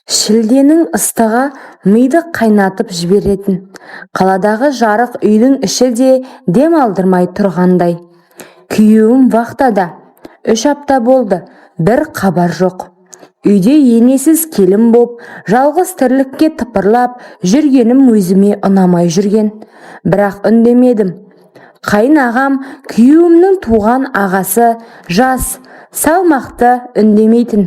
Шілденің ыстығы миды қайнатып жіберетін, қаладағы жарық үйдің іші де дем алдырмай тұрғандай. Күйеуім вахтада, 3 апта болды, бір хабар жоқ. Үйде енесіз келін боп, жалғыз тірлікке тыпырлап жүргенім өзіме ұнамай жүрген. Бірақ үндемедім. Қайынағам, күйеуімнің туған ағасы, жас, салмақты, үндемейтін.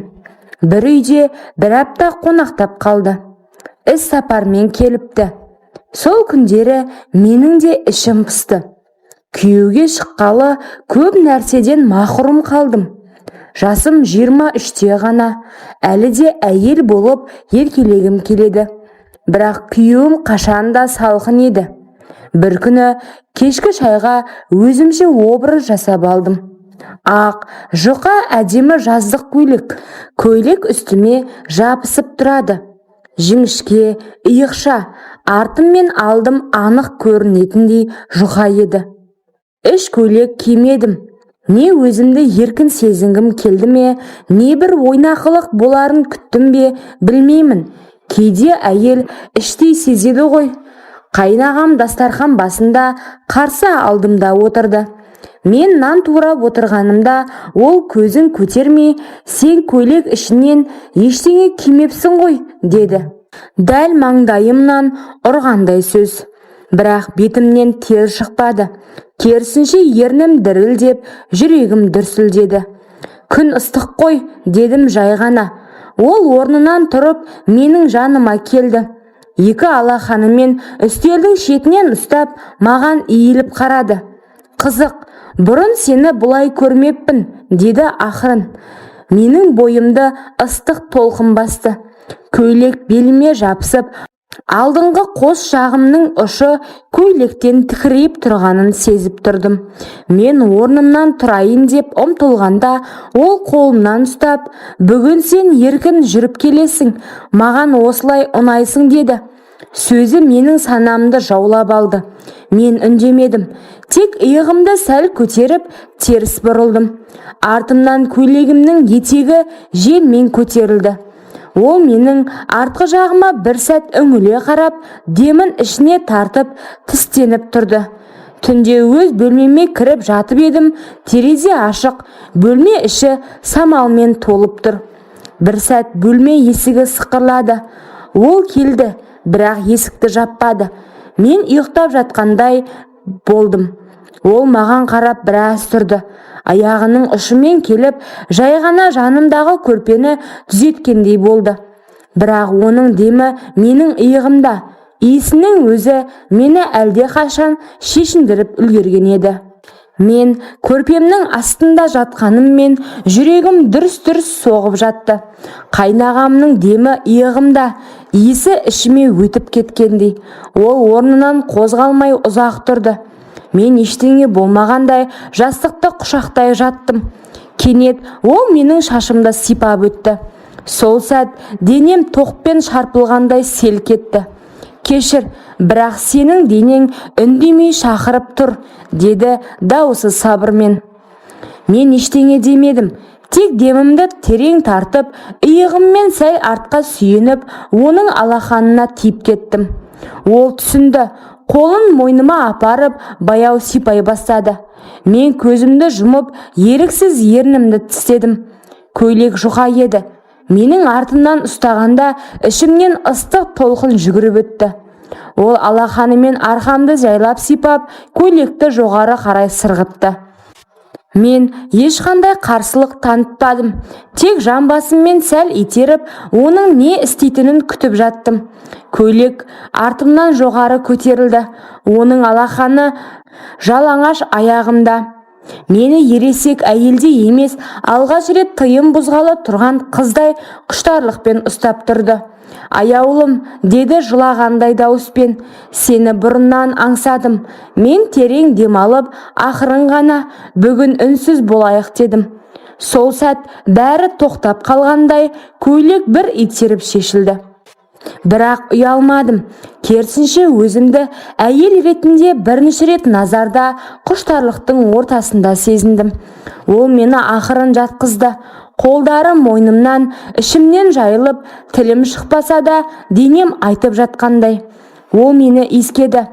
Бір үйде бір апта қонақтап қалды. Іс сапармен келіпті. Сол күндері менің де ішім пысты. Күйеуге шыққалы көп нәрседен махрұм қалдым. Жасым 23-те ғана, әлі де әйел болып еркелегім келеді. Бірақ күйеуім қашанда салқын еді. Бір күні кешкі шайға өзімше образ жасап алдым. Ақ, жұқа әдемі жаздық көйлек үстіме жабысып тұрады. Жіңішке, иықша, артым мен алдым анық көрінетіндей жұқа еді. Іш көйлек кимедім. Не өзімді еркін сезінгім келді ме, не бір ойнақылық боларын күттім бе, білмеймін. Кейде әйел іштей сезеді ғой. Қайынағам дастархан басында қарсы алдымда отырды. Мен нан турап отырғанымда ол көзін көтермей, сен көйлек ішінен ештеңе кимепсің ғой, деді. Дәл маңдайымнан ұрғандай сөз. Бірақ бетімнен тер шықпады. Керісінше ернім дірілдеп, жүрегім дүрсілдеді. Күн ыстық қой, дедім жай ғана. Ол орнынан тұрып, менің жаныма келді. Екі алақанымен үстелдің шетінен ұстап, маған иіліп қарады. Қызық, бұрын сені бұлай көрмеппін, деді ақырын. Менің бойымды ыстық толқын басты. Көйлек беліме жапсып, алдыңғы қос жағымның ұшы көйлектен тікірейіп тұрғанын сезіп тұрдым. Мен орнымнан тұрайын деп ұмтылғанда, ол қолымнан ұстап, бүгін сен еркін жүріп келесің, маған осылай ұнайсың, деді. Сөзі менің санамды жаулап алды. Мен үндемедім. Тек иығымды сәл көтеріп, теріс бұрылдым. Артымнан көйлегімнің етегі желмен көтерілді. Ол менің артқы жағыма бір сәт үңіле қарап, демін ішіне тартып, тістеніп тұрды. Түнде өз бөлмеме кіріп жатып едім, терезе ашық, бөлме іші самалмен толып тұр. Бір сәт бөлме есігі сықырлады. Ол келді, бірақ есікті жаппады. Мен ұйықтап жатқандай болдым. Ол маған қарап біраз тұрды. Аяғының ұшымен келіп, жай ғана жанымдағы көрпені түзеткендей болды. Бірақ оның демі менің иығымда. Иісінің өзі мені әлде қашан шешіндіріп үлгерген еді. Мен көрпемнің астында жатқаныммен жүрегім дүрс-дүрс соғып жатты. Қайнағамның демі иығымда, иісі ішіме өтіп кеткендей. Ол орнынан қозғалмай ұзақ тұрды. Мен ештеңе болмағандай жастықты құшақтай жаттым. Кенет ол менің шашымды сипап өтті. Сол сәт денем тоқпен шарпылғандай селк етті. Кешір, бірақ сенің денең үндемей шақырып тұр, деді дауысы сабырмен. Мен ештеңе демедім. Тек демімді терең тартып, иығыммен сәл артқа сүйеніп, оның алақанына тиіп кеттім. Ол түсінді. Қолын мойныма апарып, баяу сипай бастады. Мен көзімді жұмып, еріксіз ернімді тістедім. Көйлек жұқа еді. Менің артымнан ұстағанда ішімнен ыстық толқын жүгіріп өтті. Ол алақанымен арқамды жайлап сипап, көйлекті жоғары қарай сырғытты. Мен ешқандай қарсылық танытпадым. Тек жамбасыммен сәл итеріп, оның не істейтінін күтіп жаттым. Көйлек артымнан жоғары көтерілді. Оның алақаны жалаңаш аяғымда. Мені ересек әйелде емес, алғаш рет тыйым бұзғалы тұрған қыздай құштарлықпен ұстап тұрды. Аяулым, деді жылағандай дауыспен, сені бұрыннан аңсадым. Мен терең демалып, ақырын ғана бүгін үнсіз болайық дедім. Сол сәт бәрі тоқтап қалғандай, көйлек бір итеріп шешілді. Бірақ ұялмадым. Керісінше өзімді әйел ретінде бірінші рет назарда құштарлықтың ортасында сезіндім. Ол мені ақырын жатқызды. Қолдарым мойнымнан, ішімнен жайылып, тілім шықпаса да, денем айтып жатқандай. Ол мені иіскеді.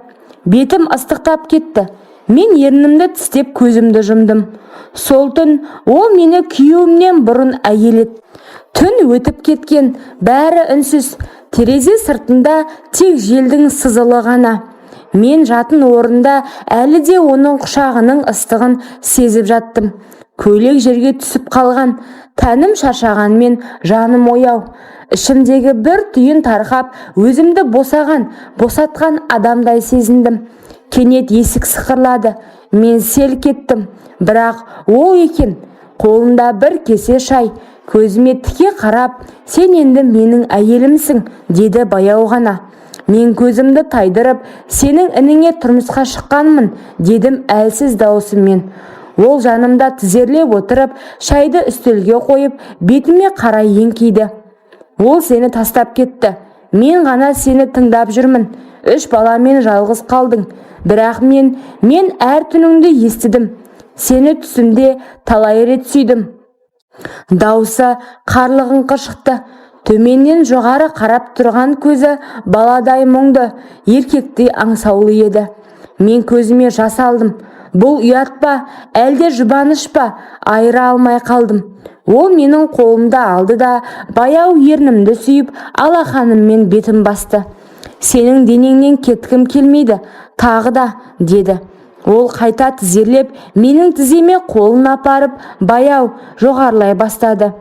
Бетім ыстықтап кетті. Мен ернімді тістеп көзімді жұмдым. Сол түн ол мені күйеуімнен бұрын әйел етті. Түн өтіп кеткен, бәрі үнсіз. Терезе сыртында тек желдің сызылы ғана. Мен жатын орында әлі де оның құшағының ыстығын сезіп жаттым. Көйлек жерге түсіп қалған, тәнім шаршағанмен жаным ояу. Ішімдегі бір түйін тарқап, өзімді босатқан адамдай сезіндім. Кенет есік сықырлады. Мен селк еттім. Бірақ ол екен. Қолында бір кесе шай. Көзіме тіке қарап, сен енді менің әйелімсің, деді баяу ғана. Мен көзімді тайдырып, сенің ініңе тұрмысқа шыққанмын, дедім әлсіз даусыммен. Ол жанымда тізерлеп отырып, шайды үстелге қойып, бетіме қарай еңкейді. Ол сені тастап кетті. Мен ғана сені тыңдап жүрмін. 3 баламен жалғыз қалдың. Бірақ мен әр түніңді естідім. Сені түсімде талай рет сүйдім. Даусы қарлығыңқы шықты. Төменнен жоғары қарап тұрған көзі баладай мұңды, еркектей аңсаулы еді. Мен көзіме жас алдым. Бұл ұят па, әлде жұбаныш па, айыра алмай қалдым. Ол менің қолымды алды да, баяу ернімді сүйіп, алақаныммен бетім басты. Сенің денеңнен кеткім келмейді, тағы да, деді. Ол қайта тізерлеп, менің тіземе қолын апарып, баяу жоғарылай бастады.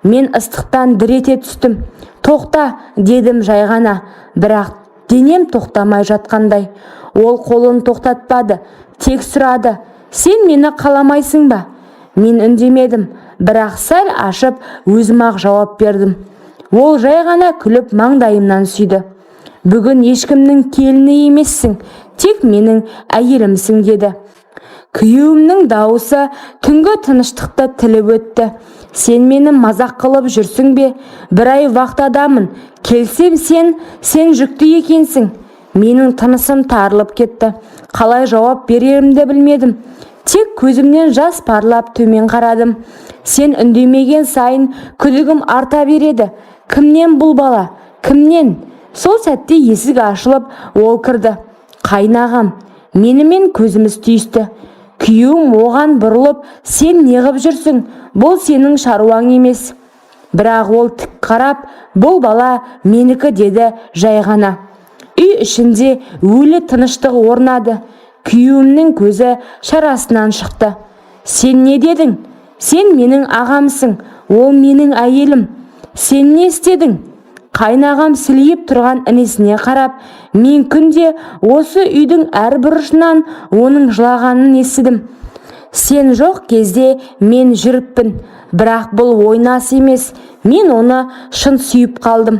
Мен ыстықтан дір ете түстім. Тоқта, дедім жай ғана. Бірақ денем тоқтамай жатқандай. Ол қолын тоқтатпады, тек сұрады. Сен мені қаламайсың ба? Мен үндемедім, бірақ сәл ашып, өзім-ақ жауап бердім. Ол жай ғана күліп маңдайымнан сүйді. Бүгін ешкімнің келіні емессің, тек менің әйелімсің, деді. Күйеуімнің дауысы түнгі тыныштықты тіліп өтті. Сен мені мазақ қылып жүрсің бе? Бір ай вақтадамын. Келсем сен жүкті екенсің. Менің тынысым тарылып кетті. Қалай жауап берерімді білмедім. Тек көзімнен жас парлап төмен қарадым. Сен үндемеген сайын күдігім арта береді. Кімнен бұл бала? Кімнен? Сол сәтте есік ашылып, ол кірді. Қайнағам. Менімен көзіміз түйісті. Күйеуім оған бұрылып, сен неғып жүрсің? Бұл сенің шаруаң емес. Бірақ ол тік қарап, бұл бала менікі, деді жай ғана. Үй ішінде өлі тыныштық орнады. Күйеуімнің көзі шарасынан шықты. Сен не дедің? Сен менің ағамсың, ол менің әйелім. Сен не істедің? Қайнағам сілейіп тұрған інесіне қарап, мен күнде осы үйдің әр бұрышынан оның жылағанын естідім. Сен жоқ кезде мен жүріппін, бірақ бұл ойнас емес. Мен оны шын сүйіп қалдым.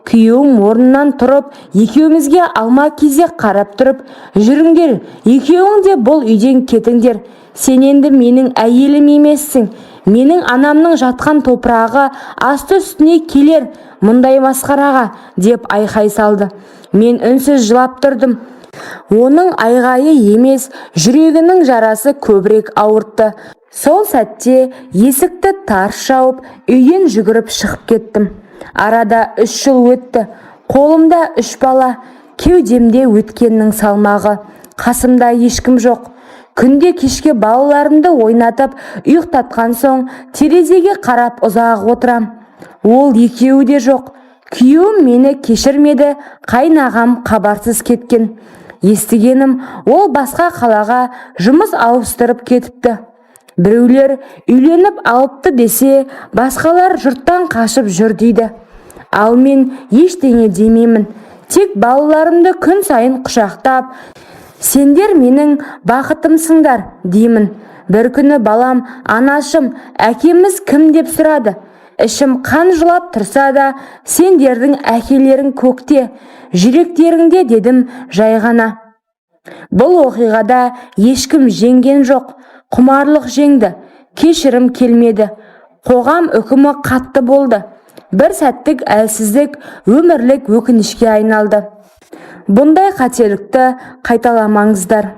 Күйеуім орнынан тұрып, екеумізге алма-кезек қарап тұрып, жүріңдер, екеуің де бұл үйден кетіңдер. Сен енді менің әйелім емессің. Менің анамның жатқан топырағы асты үстіне келер мұндай масқараға, деп айқай салды. Мен үнсіз жылап тұрдым. Оның айғайы емес, жүрегінің жарасы көбірек ауыртты. Сол сәтте есікті тарс жауып, үйден жүгіріп шығып кеттім. Арада 3 жыл өтті. Қолымда 3 бала, кеудемде өткеннің салмағы. Қасымда ешкім жоқ. Күнде кешке балаларымды ойнатып, ұйықтатқан соң терезеге қарап ұзақ отырам. Ол екеуі де жоқ. Күйеуім мені кешірмеді, қайнағам хабарсыз кеткен. Естігенім, ол басқа қалаға жұмыс ауыстырып кетіпті. Біреулер үйленіп алыпты десе, басқалар жұрттан қашып жүр дейді. Ал мен ештеңе демеймін. Тек балаларымды күн сайын құшақтап, сендер менің бақытымсыңдар, деймін. Бір күні балам, анашым, әкеміз кім деп сұрады. Ішім қан жылап тұрса да, сендердің әкелерің көкте, жүректеріңде, дедім жай ғана. Бұл оқиғада ешкім жеңген жоқ. Құмарлық жеңді. Кешірім келмеді. Қоғам үкімі қатты болды. Бір сәттік әлсіздік өмірлік өкінішке айналды. Бұндай қателікті қайталамаңыздар.